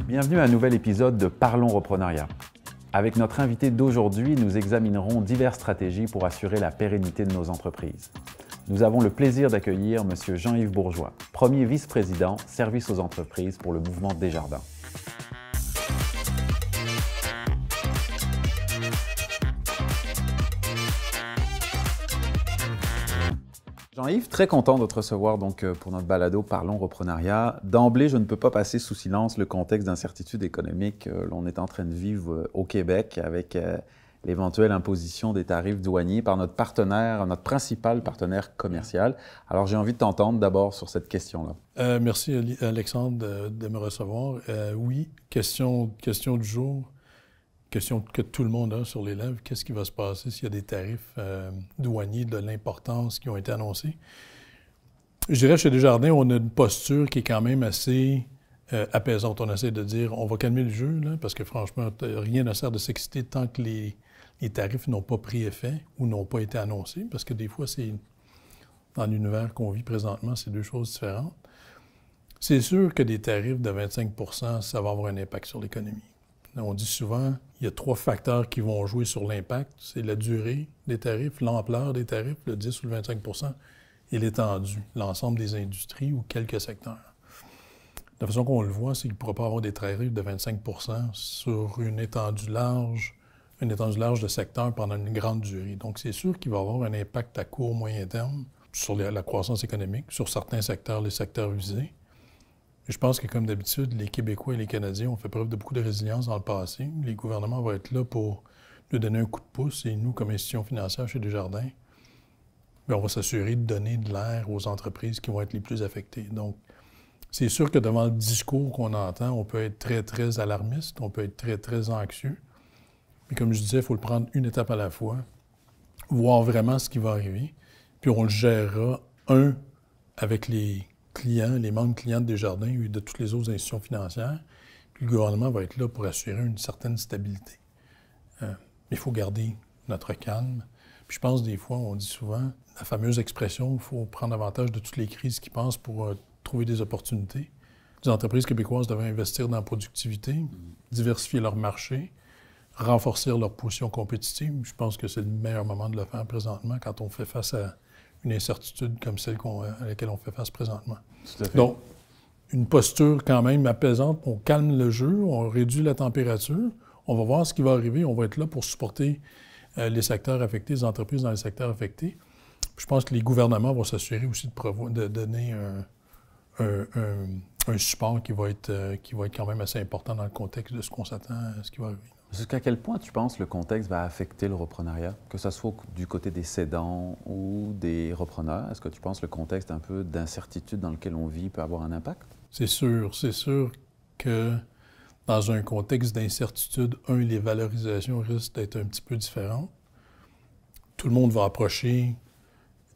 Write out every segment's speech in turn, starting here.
Bienvenue à un nouvel épisode de Parlons Reprenariat. Avec notre invité d'aujourd'hui, nous examinerons diverses stratégies pour assurer la pérennité de nos entreprises. Nous avons le plaisir d'accueillir M. Jean-Yves Bourgeois, premier vice-président service aux entreprises pour le mouvement Desjardins. Jean-Yves, très content de te recevoir pour notre balado Parlons Reprenariat. D'emblée, je ne peux pas passer sous silence le contexte d'incertitude économique que l'on est en train de vivre au Québec avec l'éventuelle imposition des tarifs douaniers par notre partenaire, notre principal partenaire commercial. Alors, j'ai envie de t'entendre d'abord sur cette question-là. Merci Alexandre de me recevoir. Oui, question du jour. Question que tout le monde a sur les lèvres, qu'est-ce qui va se passer s'il y a des tarifs douaniers de l'importance qui ont été annoncés? Je dirais, chez Desjardins, on a une posture qui est quand même assez apaisante. On essaie de dire, on va calmer le jeu, là, parce que franchement, rien ne sert de s'exciter tant que les tarifs n'ont pas pris effet ou n'ont pas été annoncés, parce que des fois, c'est dans l'univers qu'on vit présentement, c'est deux choses différentes. C'est sûr que des tarifs de 25 % ça va avoir un impact sur l'économie. On dit souvent, il y a 3 facteurs qui vont jouer sur l'impact. C'est la durée des tarifs, l'ampleur des tarifs, le 10 ou le 25 % et l'étendue, l'ensemble des industries ou quelques secteurs. La façon qu'on le voit, c'est qu'il ne pourra pas avoir des tarifs de 25 % sur une étendue large de secteurs pendant une grande durée. Donc, c'est sûr qu'il va y avoir un impact à court, moyen terme sur la croissance économique, sur certains secteurs, les secteurs visés. Je pense que, comme d'habitude, les Québécois et les Canadiens ont fait preuve de beaucoup de résilience dans le passé. Les gouvernements vont être là pour nous donner un coup de pouce et nous, comme institution financière chez Desjardins, on va s'assurer de donner de l'air aux entreprises qui vont être les plus affectées. Donc, c'est sûr que devant le discours qu'on entend, on peut être très, très alarmiste, on peut être très, très anxieux. Mais comme je disais, il faut le prendre une étape à la fois, voir vraiment ce qui va arriver, puis on le gérera, avec les clients, les membres clients de Desjardins et de toutes les autres institutions financières. Puis le gouvernement va être là pour assurer une certaine stabilité. Mais il faut garder notre calme. Puis je pense des fois, on dit souvent, la fameuse expression, il faut prendre avantage de toutes les crises qui passent pour trouver des opportunités. Les entreprises québécoises doivent investir dans la productivité, diversifier leur marché, renforcer leur position compétitive. Je pense que c'est le meilleur moment de le faire présentement quand on fait face à une incertitude comme celle à laquelle on fait face présentement. Donc, une posture quand même apaisante, on calme le jeu, on réduit la température, on va voir ce qui va arriver, on va être là pour supporter les secteurs affectés, les entreprises dans les secteurs affectés. Puis je pense que les gouvernements vont s'assurer aussi de donner un support qui va être quand même assez important dans le contexte de ce qu'on s'attend à ce qui va arriver. Jusqu'à quel point tu penses le contexte va affecter le reprenariat, que ce soit du côté des cédants ou des repreneurs? Est-ce que tu penses que le contexte un peu d'incertitude dans lequel on vit peut avoir un impact? C'est sûr que dans un contexte d'incertitude, les valorisations risquent d'être un petit peu différentes. Tout le monde va approcher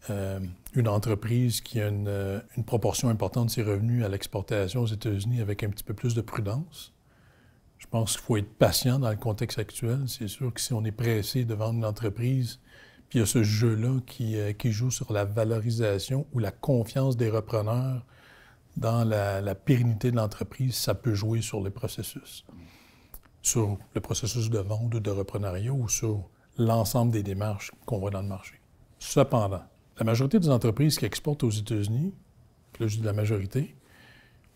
une entreprise qui a une proportion importante de ses revenus à l'exportation aux États-Unis avec un petit peu plus de prudence. Je pense qu'il faut être patient dans le contexte actuel. C'est sûr que si on est pressé de vendre une entreprise, puis il y a ce jeu-là qui joue sur la valorisation ou la confiance des repreneurs dans la pérennité de l'entreprise, ça peut jouer sur les processus. Sur le processus de vente ou de reprenariat ou sur l'ensemble des démarches qu'on voit dans le marché. Cependant, la majorité des entreprises qui exportent aux États-Unis, là je dis la majorité,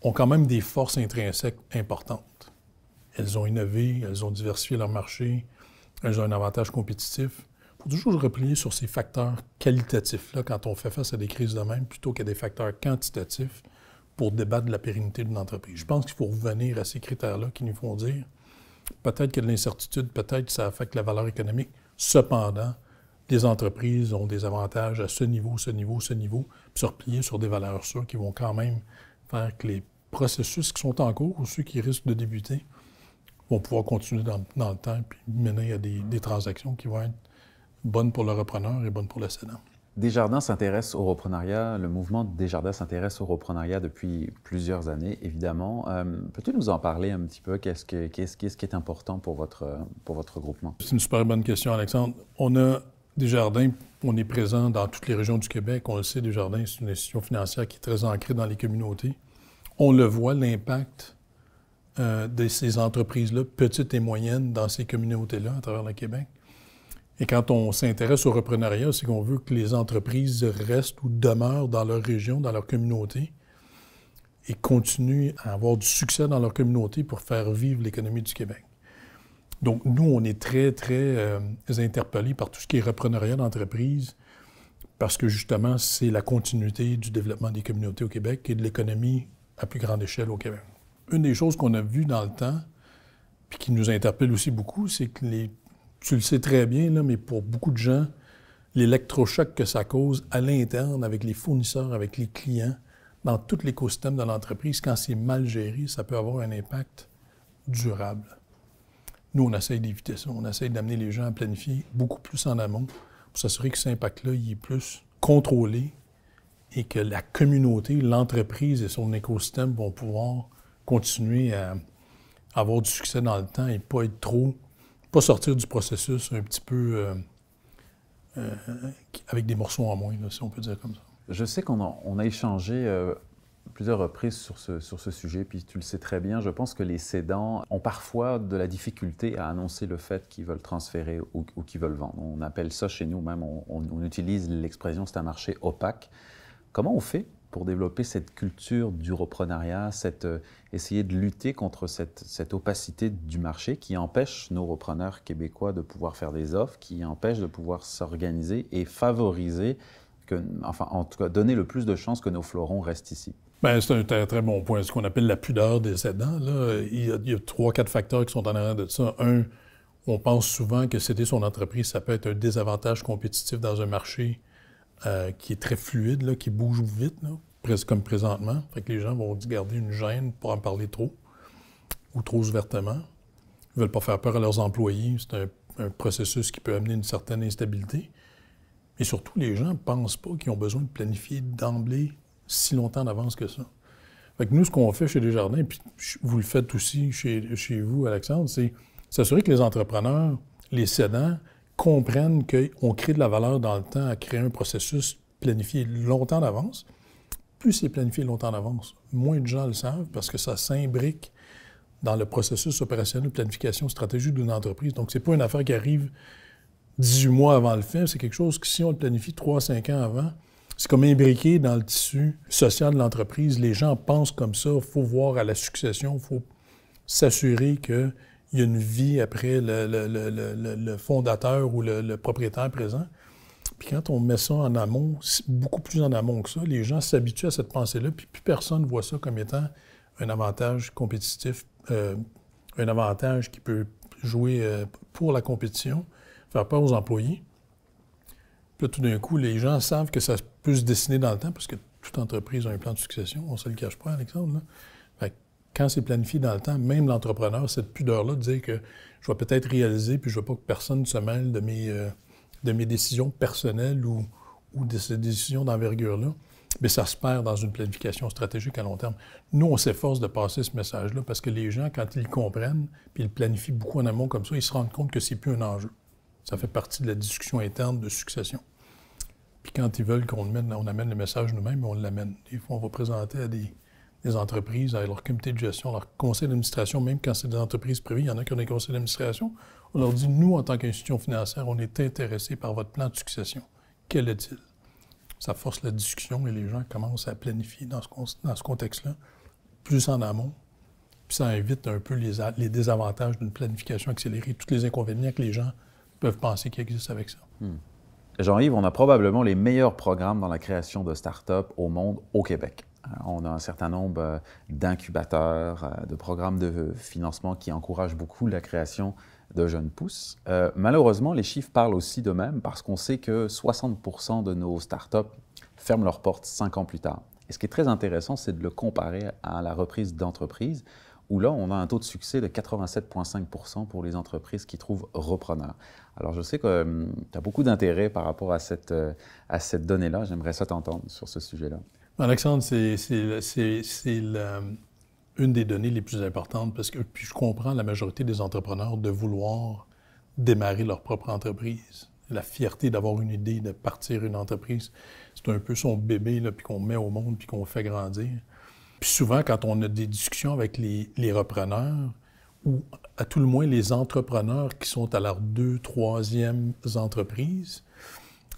ont quand même des forces intrinsèques importantes. Elles ont innové, elles ont diversifié leur marché, elles ont un avantage compétitif. Il faut toujours replier sur ces facteurs qualitatifs-là quand on fait face à des crises de même, plutôt qu'à des facteurs quantitatifs pour débattre de la pérennité d'une entreprise. Je pense qu'il faut revenir à ces critères-là qui nous font dire peut-être qu'il y a de l'incertitude, peut-être que ça affecte la valeur économique. Cependant, les entreprises ont des avantages à ce niveau, puis se replier sur des valeurs sûres qui vont quand même faire que les processus qui sont en cours ou ceux qui risquent de débuter vont pouvoir continuer dans le temps puis mener à des transactions qui vont être bonnes pour le repreneur et bonnes pour le cédant. Desjardins s'intéresse au reprenariat, le mouvement Desjardins s'intéresse au reprenariat depuis plusieurs années, évidemment. Peux-tu nous en parler un petit peu? Qu'est-ce qui est important pour votre groupement? C'est une super bonne question, Alexandre. On a Desjardins, on est présent dans toutes les régions du Québec. On le sait, Desjardins, c'est une institution financière qui est très ancrée dans les communautés. On le voit, l'impact de ces entreprises-là, petites et moyennes, dans ces communautés-là à travers le Québec. Et quand on s'intéresse au reprenariat, c'est qu'on veut que les entreprises restent ou demeurent dans leur région, dans leur communauté, et continuent à avoir du succès dans leur communauté pour faire vivre l'économie du Québec. Donc, nous, on est très, très interpellés par tout ce qui est reprenariat d'entreprise, parce que, justement, c'est la continuité du développement des communautés au Québec et de l'économie à plus grande échelle au Québec. Une des choses qu'on a vues dans le temps, puis qui nous interpelle aussi beaucoup, c'est que tu le sais très bien, là, mais pour beaucoup de gens, l'électrochoc que ça cause à l'interne, avec les fournisseurs, avec les clients, dans tout l'écosystème de l'entreprise, quand c'est mal géré, ça peut avoir un impact durable. Nous, on essaye d'éviter ça. On essaye d'amener les gens à planifier beaucoup plus en amont pour s'assurer que cet impact-là, il est plus contrôlé et que la communauté, l'entreprise et son écosystème vont pouvoir continuer à avoir du succès dans le temps et pas sortir du processus un petit peu avec des morceaux en moins, là, si on peut dire comme ça. Je sais qu'on a échangé plusieurs reprises sur ce sujet, puis tu le sais très bien, je pense que les cédants ont parfois de la difficulté à annoncer le fait qu'ils veulent transférer ou qu'ils veulent vendre. On appelle ça chez nous même, on utilise l'expression « c'est un marché opaque ». Comment on fait pour développer cette culture du reprenariat, essayer de lutter contre cette opacité du marché qui empêche nos repreneurs québécois de pouvoir faire des offres, qui empêche de pouvoir s'organiser et favoriser, en tout cas, donner le plus de chances que nos fleurons restent ici? Bien, c'est un très, très bon point. Ce qu'on appelle la pudeur des cédants, là, il y a 3-4 facteurs qui sont en arrière de ça. Un, on pense souvent que céder son entreprise, ça peut être un désavantage compétitif dans un marché qui est très fluide, là, qui bouge vite, là, presque comme présentement. Fait que les gens vont garder une gêne pour en parler trop ou trop ouvertement. Ils ne veulent pas faire peur à leurs employés. C'est un processus qui peut amener une certaine instabilité. Et surtout, les gens ne pensent pas qu'ils ont besoin de planifier d'emblée si longtemps d'avance que ça. Fait que nous, ce qu'on fait chez Desjardins, et puis vous le faites aussi chez vous, Alexandre, c'est s'assurer que les entrepreneurs, les cédants, comprennent qu'on crée de la valeur dans le temps à créer un processus planifié longtemps d'avance. Plus c'est planifié longtemps d'avance, moins de gens le savent parce que ça s'imbrique dans le processus opérationnel de planification stratégique d'une entreprise. Donc, c'est pas une affaire qui arrive 18 mois avant le fait, c'est quelque chose que si on le planifie 3-5 ans avant, c'est comme imbriqué dans le tissu social de l'entreprise. Les gens pensent comme ça, il faut voir à la succession, il faut s'assurer qu'il y a une vie après le fondateur ou le propriétaire présent. Puis quand on met ça en amont, beaucoup plus en amont que ça, les gens s'habituent à cette pensée-là, puis plus personne ne voit ça comme étant un avantage compétitif, un avantage qui peut jouer pour la compétition, faire peur aux employés. Puis là, tout d'un coup, les gens savent que ça peut se dessiner dans le temps, parce que toute entreprise a un plan de succession, on ne se le cache pas, Alexandre, là. Fait que quand c'est planifié dans le temps, même l'entrepreneur, cette pudeur-là de dire que je vais peut-être réaliser, puis je ne veux pas que personne se mêle de mes décisions personnelles ou de ces décisions d'envergure-là, mais ça se perd dans une planification stratégique à long terme. Nous, on s'efforce de passer ce message-là parce que les gens, quand ils comprennent, puis ils planifient beaucoup en amont comme ça, ils se rendent compte que c'est plus un enjeu. Ça fait partie de la discussion interne de succession. Puis quand ils veulent qu'on amène le message nous-mêmes, on l'amène. Des fois, on va présenter à des entreprises, à leur comité de gestion, à leur conseil d'administration, même quand c'est des entreprises privées, il y en a qui ont des conseils d'administration. On leur dit, nous, en tant qu'institution financière, on est intéressés par votre plan de succession. Quel est-il? Ça force la discussion et les gens commencent à planifier dans ce contexte-là, plus en amont. Puis ça évite un peu les désavantages d'une planification accélérée, tous les inconvénients que les gens peuvent penser qu'il existe avec ça. Jean-Yves, on a probablement les meilleurs programmes dans la création de start-up au monde, au Québec. On a un certain nombre d'incubateurs, de programmes de financement qui encouragent beaucoup la création de jeunes pousses. Malheureusement, les chiffres parlent aussi d'eux-mêmes parce qu'on sait que 60% de nos start-up ferment leurs portes 5 ans plus tard. Et ce qui est très intéressant, c'est de le comparer à la reprise d'entreprise, où là, on a un taux de succès de 87,5% pour les entreprises qui trouvent repreneurs. Alors, je sais que tu as beaucoup d'intérêt par rapport à cette donnée-là. J'aimerais ça t'entendre sur ce sujet-là. Alexandre, c'est une des données les plus importantes parce que puis je comprends la majorité des entrepreneurs de vouloir démarrer leur propre entreprise. La fierté d'avoir une idée, de partir une entreprise, c'est un peu son bébé là, puis qu'on met au monde puis qu'on fait grandir. Puis souvent, quand on a des discussions avec les repreneurs, ou à tout le moins les entrepreneurs qui sont à leur 2e, 3e entreprise,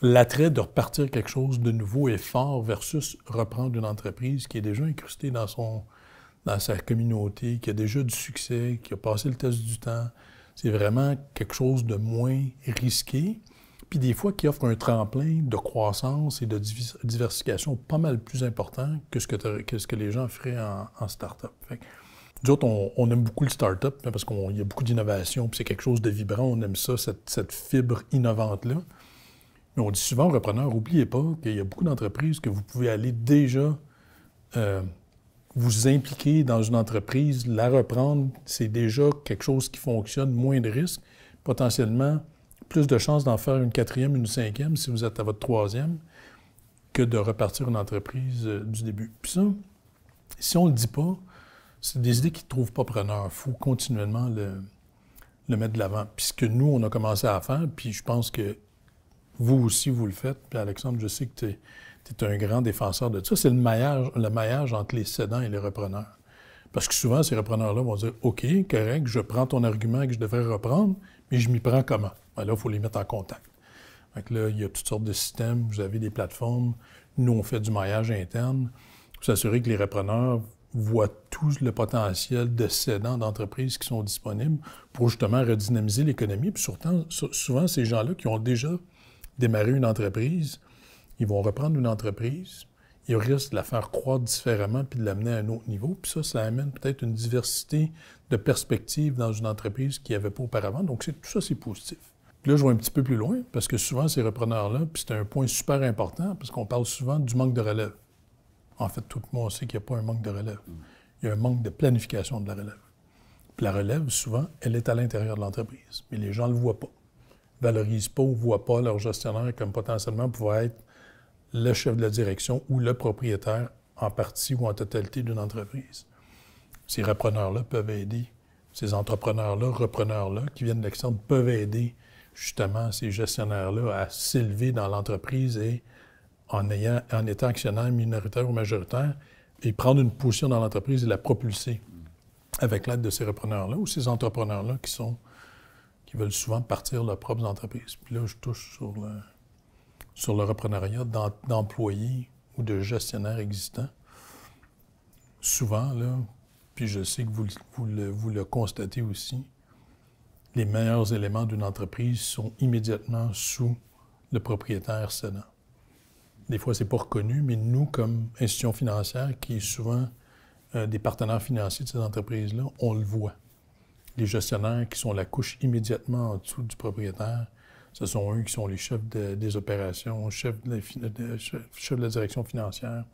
l'attrait de repartir quelque chose de nouveau est fort versus reprendre une entreprise qui est déjà incrustée dans sa communauté, qui a déjà du succès, qui a passé le test du temps. C'est vraiment quelque chose de moins risqué, puis des fois qui offre un tremplin de croissance et de diversification pas mal plus important que ce que les gens feraient en start-up. Fait que, nous autres, on aime beaucoup le start-up parce qu'il y a beaucoup d'innovation, puis c'est quelque chose de vibrant, on aime ça, cette fibre innovante-là. Mais on dit souvent aux repreneurs, n'oubliez pas qu'il y a beaucoup d'entreprises que vous pouvez aller déjà vous impliquer dans une entreprise, la reprendre, c'est déjà quelque chose qui fonctionne, moins de risques, potentiellement plus de chances d'en faire une 4e, une 5e si vous êtes à votre 3e que de repartir une entreprise du début. Puis ça, si on ne le dit pas, c'est des idées qui ne trouvent pas preneur. Il faut continuellement le mettre de l'avant. Puis ce que nous, on a commencé à faire, puis je pense que vous aussi, vous le faites. Puis Alexandre, je sais que tu es un grand défenseur de ça. C'est le maillage entre les cédants et les repreneurs. Parce que souvent, ces repreneurs-là vont dire « OK, correct, je prends ton argument que je devrais reprendre, mais je m'y prends comment? » Ben là, il faut les mettre en contact. Donc là, il y a toutes sortes de systèmes. Vous avez des plateformes. Nous, on fait du maillage interne pour s'assurer que les repreneurs voient tout le potentiel de cédants d'entreprises qui sont disponibles pour justement redynamiser l'économie. Puis surtout, souvent, ces gens-là qui ont déjà démarré une entreprise, ils vont reprendre une entreprise, ils risquent de la faire croître différemment puis de l'amener à un autre niveau. Puis ça amène peut-être une diversité de perspectives dans une entreprise qu'il n'y avait pas auparavant. Donc, tout ça, c'est positif. Puis là, je vais un petit peu plus loin, parce que souvent, ces repreneurs-là, puis c'est un point super important, parce qu'on parle souvent du manque de relève. En fait, tout le monde sait qu'il n'y a pas un manque de relève. Il y a un manque de planification de la relève. Puis la relève, souvent, elle est à l'intérieur de l'entreprise. Mais les gens ne le voient pas. Ils ne valorisent pas ou ne voient pas leur gestionnaire comme potentiellement pouvant être le chef de la direction ou le propriétaire en partie ou en totalité d'une entreprise. Ces repreneurs-là peuvent aider. Ces entrepreneurs-là, repreneurs-là, qui viennent de l'externe, peuvent aider justement ces gestionnaires-là à s'élever dans l'entreprise et en étant actionnaire minoritaire ou majoritaire, et prendre une position dans l'entreprise et la propulser avec l'aide de ces repreneurs-là ou ces entrepreneurs-là qui veulent souvent partir leurs propres entreprises. Puis là, je touche sur le reprenariat d'employés ou de gestionnaires existants. Souvent, là, puis je sais que vous le constatez aussi, les meilleurs éléments d'une entreprise sont immédiatement sous le propriétaire cédant. Des fois, ce n'est pas reconnu, mais nous, comme institution financière, qui est souvent des partenaires financiers de ces entreprises-là, on le voit. Les gestionnaires qui sont la couche immédiatement en dessous du propriétaire, ce sont eux qui sont les chefs des opérations, chefs de la direction financière,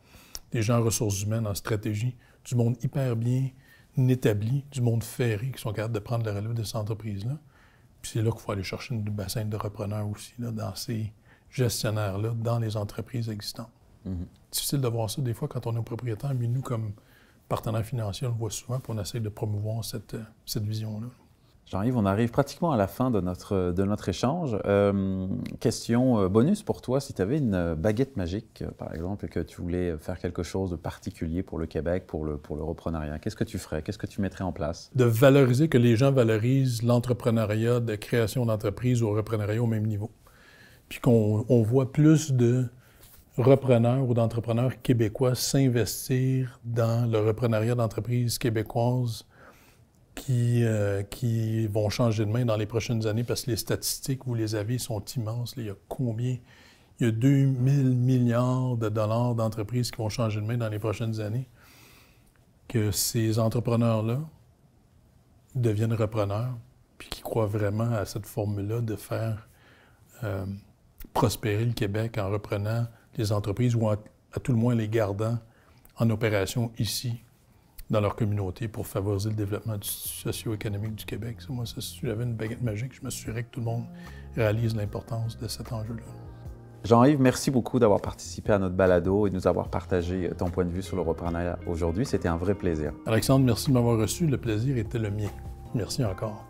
des gens en ressources humaines, en stratégie, du monde hyper bien établi, du monde ferré, qui sont capables de prendre la relève de ces entreprises-là. Puis c'est là qu'il faut aller chercher une bassin de repreneurs aussi, là, dans ces gestionnaires-là, dans les entreprises existantes. Difficile de voir ça des fois quand on est propriétaire, mais nous, comme partenaires financiers, on le voit souvent, puis on essaie de promouvoir cette vision-là. Jean-Yves, on arrive pratiquement à la fin de notre échange. Question bonus pour toi, si tu avais une baguette magique, par exemple, et que tu voulais faire quelque chose de particulier pour le Québec, pour le reprenariat, qu'est-ce que tu ferais? Qu'est-ce que tu mettrais en place? De valoriser, que les gens valorisent l'entrepreneuriat de création d'entreprise au reprenariat au même niveau. Puis qu'on voit plus de repreneurs ou d'entrepreneurs québécois s'investir dans le reprenariat d'entreprises québécoises qui vont changer de main dans les prochaines années parce que les statistiques, vous les avez, sont immenses. Là, il y a combien? Il y a 2000 milliards de dollars d'entreprises qui vont changer de main dans les prochaines années. Que ces entrepreneurs-là deviennent repreneurs puis qui croient vraiment à cette formule-là de faire prospérer le Québec en reprenant les entreprises ou à tout le moins les gardant en opération ici, dans leur communauté, pour favoriser le développement socio-économique du Québec. Moi, si j'avais une baguette magique, je m'assurerais que tout le monde réalise l'importance de cet enjeu-là. Jean-Yves, merci beaucoup d'avoir participé à notre balado et de nous avoir partagé ton point de vue sur le reprenariat aujourd'hui. C'était un vrai plaisir. Alexandre, merci de m'avoir reçu. Le plaisir était le mien. Merci encore.